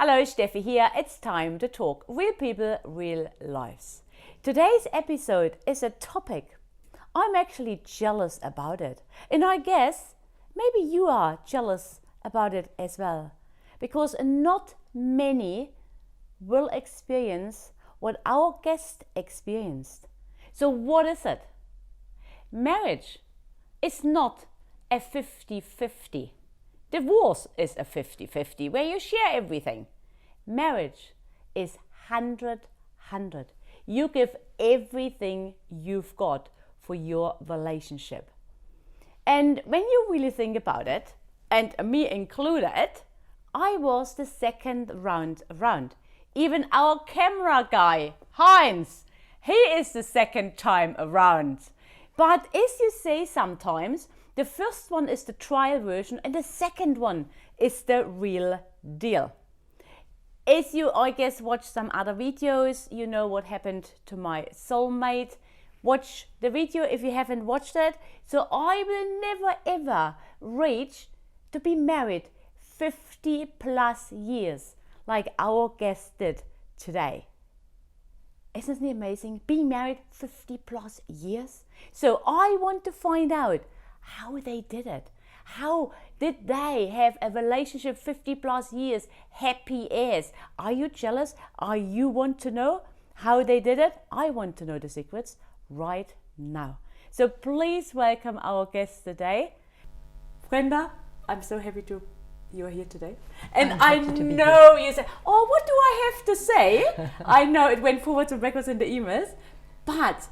Hello, Steffi here. It's time to talk real people, real lives. Today's episode is a topic. I'm actually jealous about it. And I guess maybe you are jealous about it as well. Because not many will experience what our guest experienced. So what is it? Marriage is not a 50-50. Divorce is a 50-50 where you share everything. Marriage is 100-100. You give everything you've got for your relationship. And when you really think about it, and me included, I was the second round around. Even our camera guy, Heinz, he is the second time around. But as you say sometimes, the first one is the trial version and the second one is the real deal. As you, I guess, watch some other videos, you know what happened to my soulmate. Watch the video if you haven't watched it. So I will never ever reach to be married 50 plus years like our guest did today. Isn't it amazing? Being married 50 plus years. So I want to find out how they did it. How did they have a relationship 50 plus years, happy as? Are you jealous? Are you want to know how they did it? I want to know the secrets right now. So please welcome our guest today. Brenda, I'm so happy you're here today. And I know you say, oh, what do I have to say? I know it went forwards and backwards in the emails. But,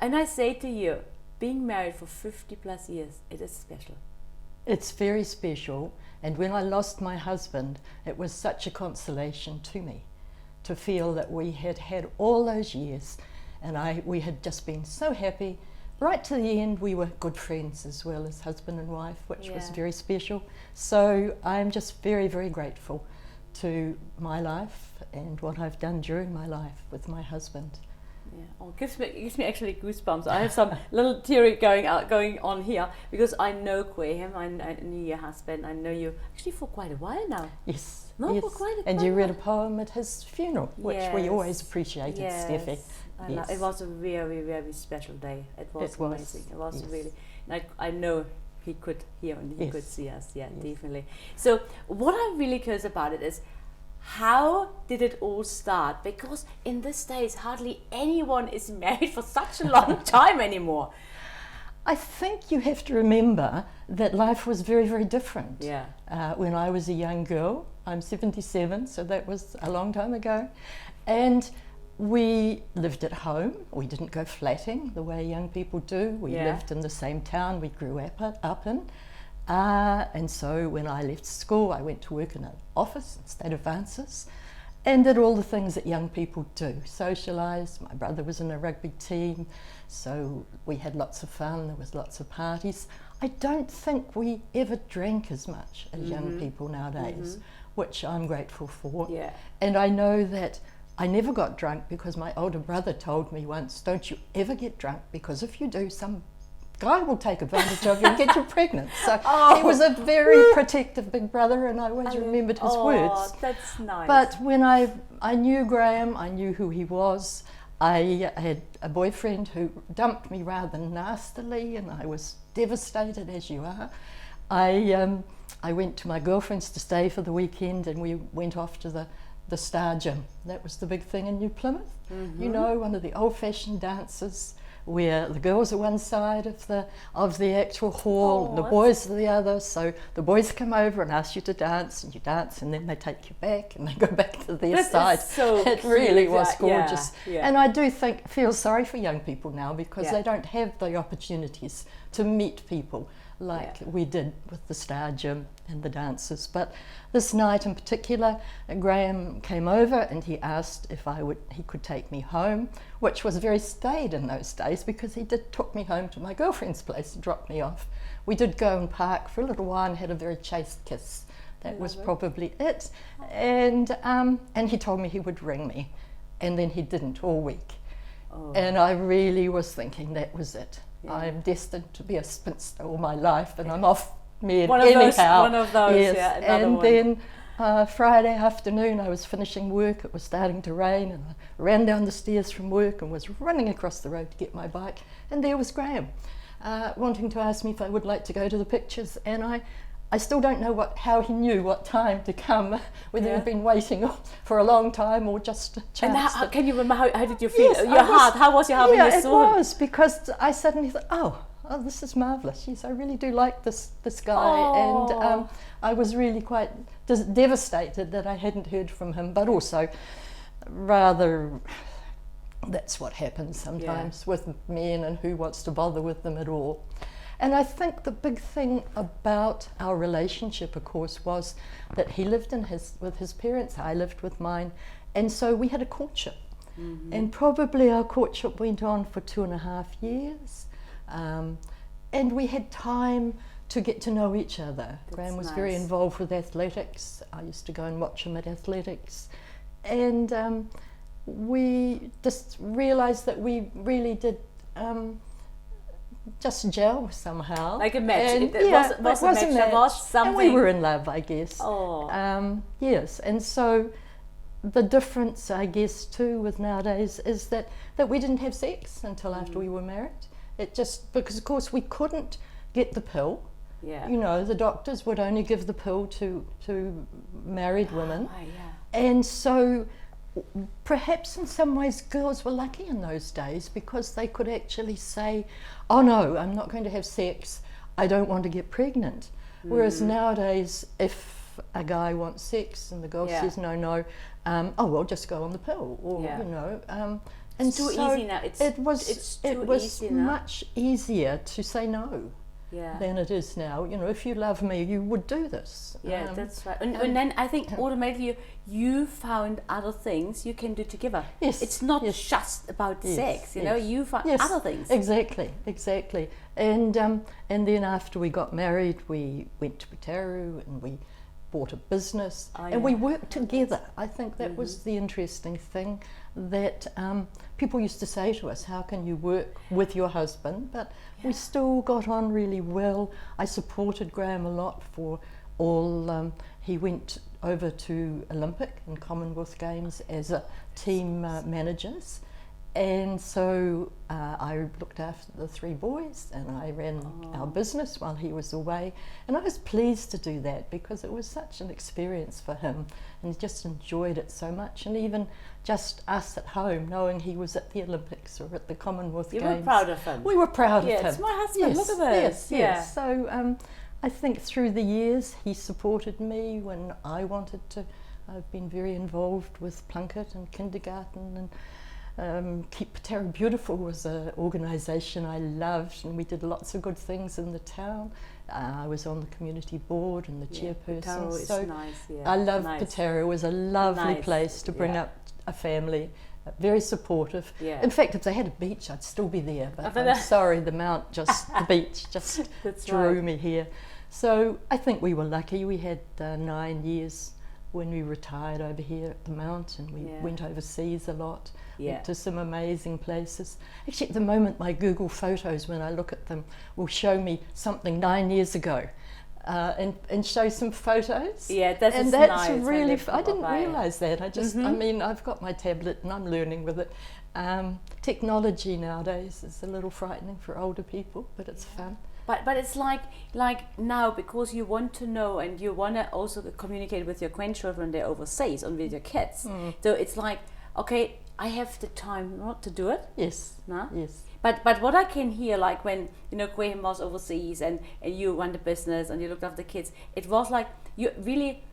and I say to you, being married for 50 plus years, it is special. It's very special, and when I lost my husband, it was such a consolation to me to feel that we had had all those years and we had just been so happy. Right to the end, we were good friends as well as husband and wife, which was very special. So I'm just very, very grateful to my life and what I've done during my life with my husband. Yeah, oh, it gives me actually goosebumps. I have some little teary going on here because I know Graham, I knew your husband, I know you actually for quite a while now. Yes, no, yes. For quite a while. And you read a poem at his funeral, which we always appreciated, Steffi. Yes. It was a very, very special day. It was amazing. It was really, like, I know he could hear and he could see us, definitely. So what I'm really curious about it is, how did it all start? Because in these days, hardly anyone is married for such a long time anymore. I think you have to remember that life was very, very different. Yeah. When I was a young girl, I'm 77, so that was a long time ago. And we lived at home. We didn't go flatting the way young people do. We lived in the same town we grew up in. And so when I left school, I went to work in an office in state advances and did all the things that young people do. Socialised. My brother was in a rugby team, so we had lots of fun. There was lots of parties. I don't think we ever drank as much as young people nowadays, which I'm grateful for. Yeah. And I know that I never got drunk because my older brother told me once, don't you ever get drunk, because if you do, some guy will take advantage of you and get you pregnant. So he was a very protective big brother, and I always remembered his words. That's nice. But when I knew Graham, I knew who he was. I had a boyfriend who dumped me rather nastily, and I was devastated, as you are. I went to my girlfriend's to stay for the weekend, and we went off to the Star Gym. That was the big thing in New Plymouth. You know, one of the old-fashioned dances, where the girls are one side of the actual hall, and the boys are the other. So the boys come over and ask you to dance, and you dance, and then they take you back and they go back to their side. It really was gorgeous. And I do feel sorry for young people now, because they don't have the opportunities to meet people like we did with the Star Gym and the dances. But this night in particular, Graham came over and he asked if he could take me home, which was very staid in those days, because he took me home to my girlfriend's place and dropped me off. We did go and park for a little while and had a very chaste kiss. That was probably it. And he told me he would ring me, and then he didn't all week. And I really was thinking that was it. I'm destined to be a spinster all my life, and I'm off mad anyhow. One of those, yes. And then Friday afternoon, I was finishing work. It was starting to rain, and I ran down the stairs from work and was running across the road to get my bike. And there was Graham, wanting to ask me if I would like to go to the pictures. And I still don't know how he knew what time to come, whether he'd been waiting for a long time or just a chance. And can you remember how did you feel? Yes, Your heart, how was your heart when you saw him? It was, because I suddenly thought, oh, this is marvellous. Yes, I really do like this guy. And I was really quite devastated that I hadn't heard from him, but also rather, that's what happens sometimes with men, and who wants to bother with them at all. And I think the big thing about our relationship, of course, was that he lived with his parents, I lived with mine, and so we had a courtship. Mm-hmm. And probably our courtship went on for 2.5 years. And we had time to get to know each other. Graham was very involved with athletics. I used to go and watch him at athletics. And we just realised that we really did just gel somehow. Like a match. And, it was a match. There was something. And we were in love, I guess. Oh. Yes, and so the difference, I guess, too, with nowadays is that we didn't have sex until after we were married. It just, because of course we couldn't get the pill. Yeah. You know, the doctors would only give the pill to married women. Oh, yeah. And so perhaps in some ways girls were lucky in those days, because they could actually say, oh no, I'm not going to have sex, I don't want to get pregnant. Whereas nowadays, if a guy wants sex and the girl says no, oh well, just go on the pill, or you know. And it's too so easy now. It was much easier to say no than it is now. You know, if you love me, you would do this. Yeah, that's right. And then I think automatically you found other things you can do together. Yes. It's not just about sex, you know, you found other things. Exactly. And then after we got married, we went to Pataru and we bought a business and we worked together. I think that was the interesting thing, that people used to say to us, how can you work with your husband? But we still got on really well. I supported Graham a lot for all, he went over to Olympic and Commonwealth Games as a team managers. And so I looked after the 3 boys, and I ran our business while he was away. And I was pleased to do that, because it was such an experience for him, and he just enjoyed it so much. And even just us at home, knowing he was at the Olympics or at the Commonwealth Games. You were proud of him. We were proud of him. Yes, my husband, look at this. Yes. So I think through the years he supported me when I wanted to. I've been very involved with Plunket and kindergarten, and Keep Pataru Beautiful was an organisation I loved, and we did lots of good things in the town. I was on the community board and the chairperson. Pataru is nice, I loved Pataru. It was a lovely place to bring up a family, very supportive. In fact, if they had a beach, I'd still be there, but I'm sorry, the beach just drew me here. So I think we were lucky. We had 9 years when we retired over here at the Mount, and we went overseas a lot, went to some amazing places. Actually, at the moment, my Google Photos, when I look at them, will show me something 9 years ago, and show some photos. Yeah, that's nice. Really, I didn't realise that. I just, I mean, I've got my tablet and I'm learning with it. Technology nowadays is a little frightening for older people, but it's fun. But it's like now, because you want to know and you want to also communicate with your grandchildren, they're overseas, and with your kids. So it's like, okay, I have the time not to do it. Yes. No? Yes. But what I can hear, like when, you know, Graham was overseas and you run the business and you looked after the kids, it was like you really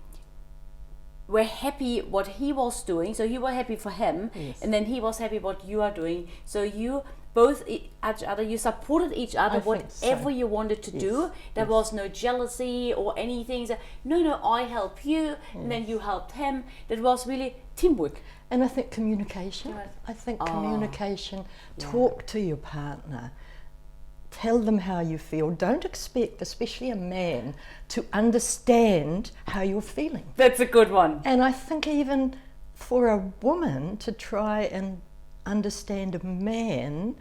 were happy what he was doing, so you were happy for him, and then he was happy what you are doing, so you both each other, you supported each other, whatever you wanted to do. There was no jealousy or anything. So, no, I help you, and then you helped him. That was really teamwork. And I think communication. I think communication. Talk to your partner. Tell them how you feel. Don't expect, especially a man, to understand how you're feeling. That's a good one. And I think even for a woman to try and understand a man,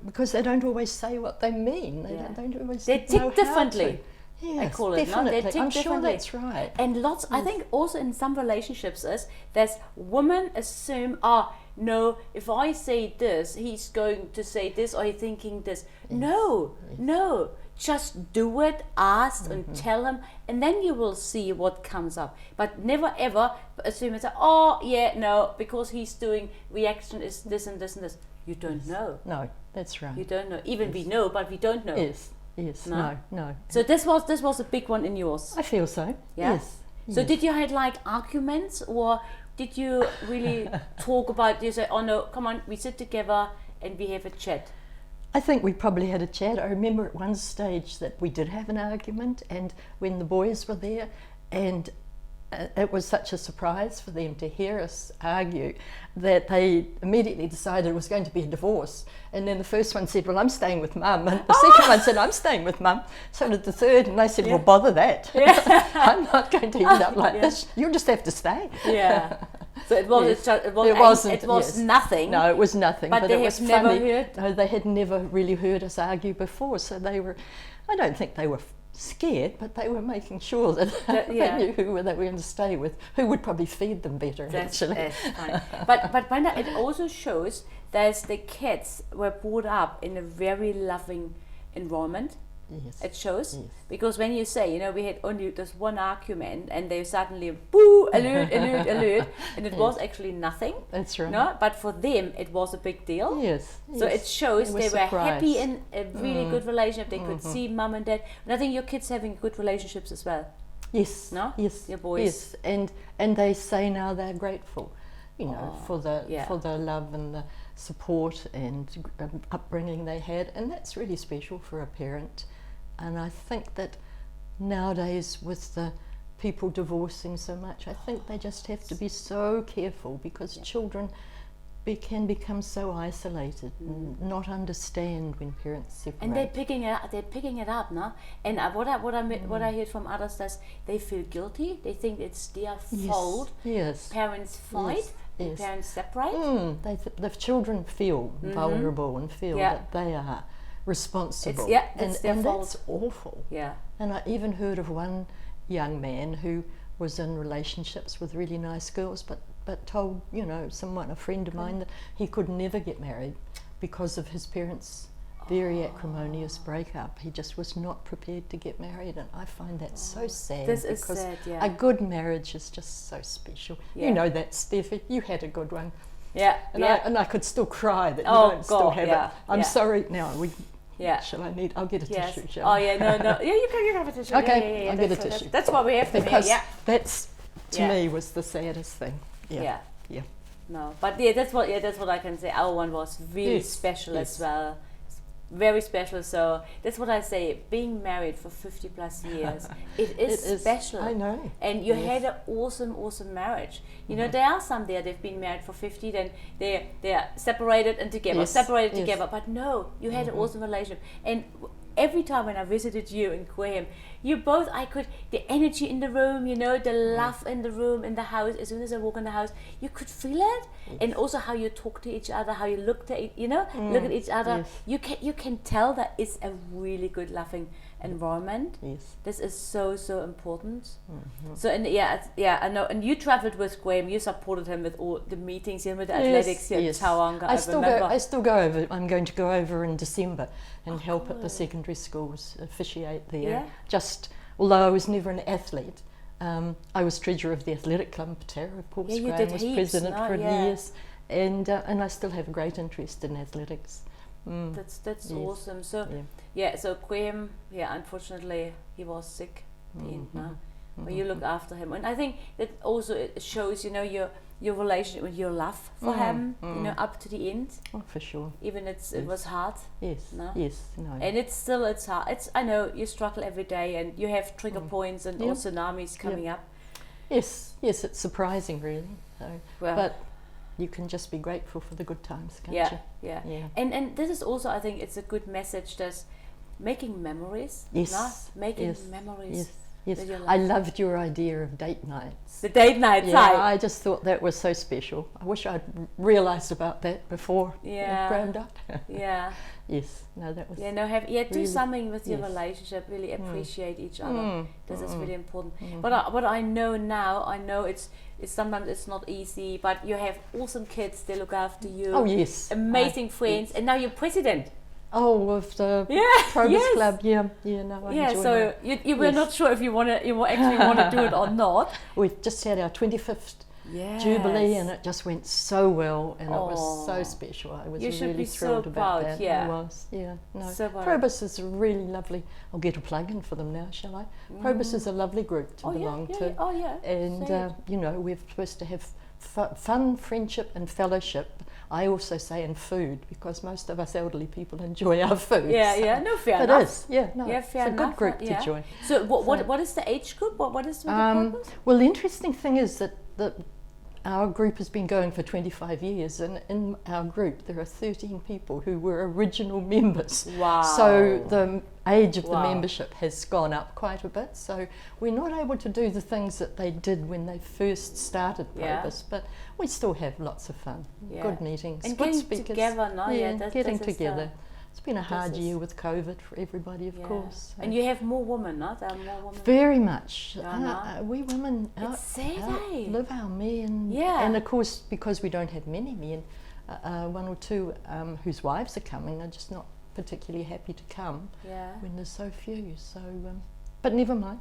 because they don't always say what they mean. They don't always they tick differently. Yes, I call it. No? definitely. They tick I'm sure differently. that's right. And lots, I think also in some relationships is there's women assume, oh no, if I say this, he's going to say this or he's thinking this. No, no, just do it, ask and tell him, and then you will see what comes up. But never ever assume and say, oh yeah, no, because he's doing reaction is this and this and this. You don't know. No, that's right. You don't know. Even we know, but we don't know. Yes, No? no. So this was a big one in yours. I feel so. Yeah. Yes. So did you had like arguments, or did you really talk about? You say, "Oh no, come on, we sit together and we have a chat." I think we probably had a chat. I remember at one stage that we did have an argument, and when the boys were there, and it was such a surprise for them to hear us argue that they immediately decided it was going to be a divorce. And then the first one said, well, I'm staying with mum. And the second one said, I'm staying with mum. So did the third. And they said, well, bother that. I'm not going to end up like this. You'll just have to stay. Yeah. So it was. Yes. It was nothing. No, it was nothing. But it they was have funny. never heard. No, they had never really heard us argue before. So they were. I don't think they were scared, but they were making sure that they knew who they were going to stay with, who would probably feed them better. Actually, that's fine. But Brenda, it also shows that the kids were brought up in a very loving environment. Yes. It shows, Yes. because when you say, we had only this one argument, and they suddenly boo, alert, and it was actually nothing. That's right. No, but for them it was a big deal. Yes. So it shows they were happy in a really good relationship. They could see mum and dad, and I think your kids having good relationships as well. Yes. No? Yes. Your boys. Yes. And they say now they're grateful, for the love and the support and upbringing they had, and that's really special for a parent. And I think that nowadays, with the people divorcing so much, I think they just have to be so careful, because children can become so isolated and not understand when parents separate. And they're picking it up now. And what I heard from others is they feel guilty. They think it's their fault. Yes. Parents fight. Yes. Parents separate. The children feel vulnerable and feel that they are responsible. It's their fault. That's awful. Yeah. And I even heard of one young man who was in relationships with really nice girls, but told a friend of mine, that he could never get married because of his parents' very acrimonious breakup. He just was not prepared to get married, and I find that so sad. This is sad, a good marriage is just so special. Yeah. You know that, Steffi. You had a good one. Yeah. And I could still cry that you don't still have it. I'm sorry. Now shall I need? I'll get a tissue. Shall I? Oh yeah, no. Yeah, you can have a tissue. Okay, yeah. I'll get a tissue. That's what we have to because do. Yeah. That's to me was the saddest thing. Yeah. No, but that's what I can say. Our one was really special as well. Very special. So that's what I say. Being married for 50 plus years, it is special. I know. And you had an awesome marriage. There are some they've been married for 50, then they're separated and together, together. But no, you had an awesome relationship. And every time when I visited you in Graham, the energy in the room, the love in the room, in the house. As soon as I walk in the house, you could feel it, and also how you talk to each other, how you look at each other. Yes. You can tell that it's a really good, loving environment. Yes. This is so important. Mm-hmm. So I know. And you traveled with Graham. You supported him with all the meetings, with the athletics here in Tauranga. I still go over. I'm going to go over in December and help at the secondary schools, officiate there. Although I was never an athlete, I was treasurer of the athletic club, Patera, of course. Graham was president for years, and I still have a great interest in athletics. That's awesome. So so Graham, unfortunately he was sick. But you looked after him, and I think that also it shows your relationship with your love for him, up to the end. Oh, for sure. Even it was hard. Yes. No? Yes. No. And it's hard. I know you struggle every day, and you have trigger points and all tsunamis coming up. Yes. It's surprising, really. So, but you can just be grateful for the good times, can't you? Yeah. And this is also, I think, it's a good message. That's making memories. Yes. Making memories. Yes. Yes, with your I life? loved your idea of date nights. The date nights, Yeah, I just thought that was so special. I wish I'd realised about that before Graham died. Yeah. Yes, no, that was. Yeah, no, do really, something with your yes. relationship. Really appreciate each other. This is really important. Mm-hmm. But what I know now, I know it's sometimes it's not easy. But you have awesome kids; they look after you. Oh yes, Amazing friends, and now you're president. Oh, of the Probus Club, yeah, no, I enjoy so that. you were not sure if you actually want to do it or not. We've just had our 25th Jubilee, and it just went so well, and it was so special. I was really thrilled about that. Yeah. I was, no. So proud. Probus is a really lovely. I'll get a plug in for them now, shall I? Probus is a lovely group to belong to. Oh yeah. And we're supposed to have fun, friendship, and fellowship. I also say in food, because most of us elderly people enjoy our food. No, fair enough. It is, it's a good group to join. So what is the age group? What is the purpose? Well, the interesting thing is that our group has been going for 25 years, and in our group there are 13 people who were original members. Wow. So the age of the membership has gone up quite a bit, so we're not able to do the things that they did when they first started Probus, but we still have lots of fun, good meetings, and good getting speakers. together, no? Getting together. It's been a hard year with COVID for everybody, of course. So. And you have more women, no? There are more women. Very much. We women live our me, and of course, because we don't have many men, one or two whose wives are coming are just not particularly happy to come when there's so few. So, but never mind.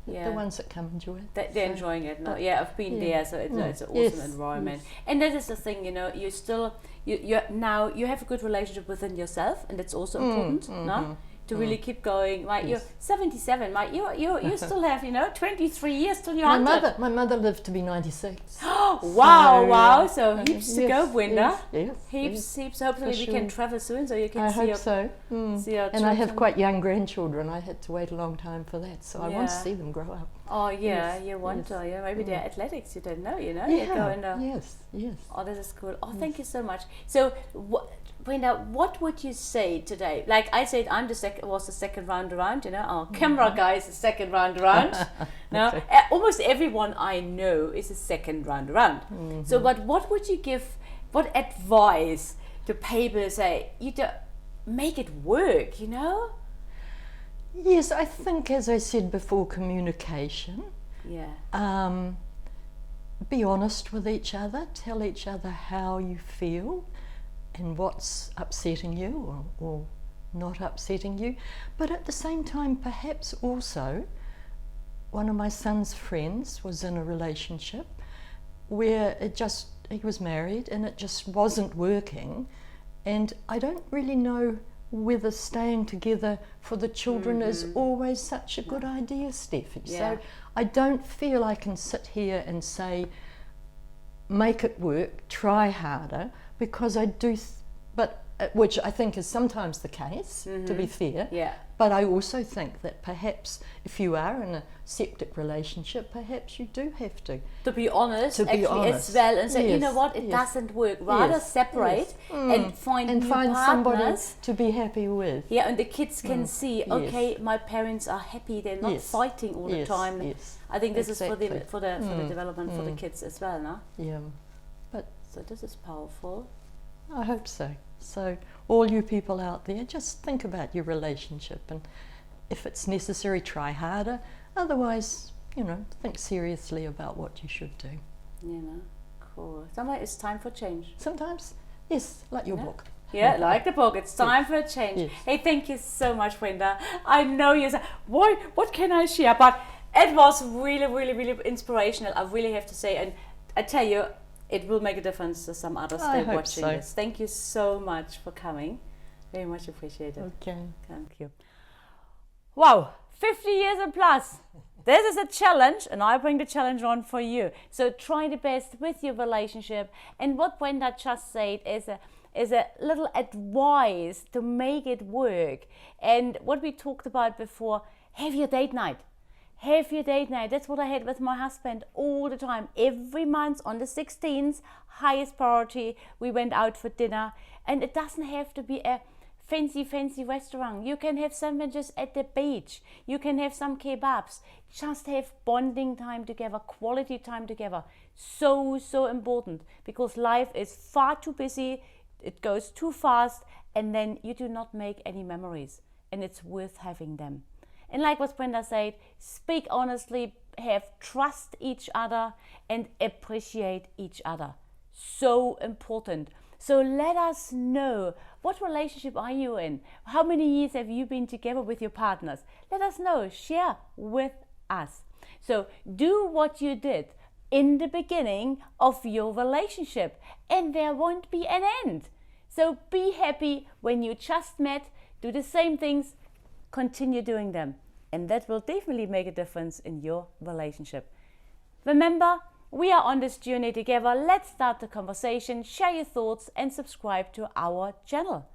The ones that come enjoy it. They're enjoying it. No? I've been there, so it's an awesome environment. Yes. And that is the thing, you still you have a good relationship within yourself, and that's also important, no? To really keep going. Right, you're 77, right? You still have 23 years till you're 100. My mother lived to be 96. Wow! So heaps to go, Brenda. Yes. Heaps. Hopefully we can travel soon, so you can see. See your and I have quite young grandchildren. I had to wait a long time for that, so I want to see them grow up. Oh yeah, you want to. Yeah, maybe they're athletics. You don't know. Yeah. Yes. Oh, this is cool. Oh, thank you so much. So, Brenda, what would you say today? Like I said, was the second round around. Our camera guy is the second round around. Now, almost everyone I know is a second round around. So, what would you give? What advice to people say? Make it work. Yes, I think, as I said before, communication. Yeah. Be honest with each other. Tell each other how you feel and what's upsetting you or not upsetting you. But at the same time, perhaps also, one of my son's friends was in a relationship where he was married and it just wasn't working. And I don't really know whether staying together for the children is always such a good idea, Steffi. So I don't feel I can sit here and say, make it work, try harder, because I do, which I think is sometimes the case, to be fair. Yeah. But I also think that perhaps if you are in a septic relationship, perhaps you do have to be honest, as well, and say, you know what, it doesn't work. Rather separate and find somebody to be happy with. Yeah, and the kids can see, okay, my parents are happy; they're not fighting all the time. Yes. I think this is for the development for the kids as well, no? Yeah, so this is powerful. I hope so. So all you people out there, just think about your relationship, and if it's necessary, try harder. Otherwise, think seriously about what you should do. Cool. Sometimes it's time for change. Sometimes, yes, like your book. Yeah, like the book. It's time for a change. Yes. Hey, thank you so much, Brenda. I know you said, what can I share? But it was really, really, really inspirational. I really have to say, and I tell you, it will make a difference to some others that are watching this. Thank you so much for coming. Very much appreciated. Okay. Thank you. Wow, 50 years and plus. This is a challenge, and I bring the challenge on for you. So try the best with your relationship. And what Brenda just said is a little advice to make it work. And what we talked about before, have your date night. Have your date night. That's what I had with my husband all the time. Every month on the 16th, highest priority, we went out for dinner. And it doesn't have to be a fancy restaurant. You can have sandwiches at the beach. You can have some kebabs. Just have bonding time together, quality time together. So important, because life is far too busy. It goes too fast, and then you do not make any memories, and it's worth having them. And like what Brenda said, speak honestly, have trust each other, and appreciate each other. So important. So let us know, what relationship are you in? How many years have you been together with your partners? Let us know, share with us. So do what you did in the beginning of your relationship, and there won't be an end. So be happy when you just met, do the same things, continue doing them, and that will definitely make a difference in your relationship. Remember, we are on this journey together. Let's start the conversation, share your thoughts, and subscribe to our channel.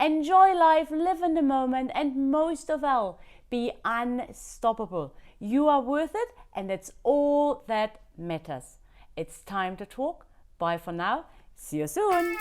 Enjoy life, live in the moment, and most of all, be unstoppable. You are worth it, and that's all that matters. It's time to talk. Bye for now. See you soon.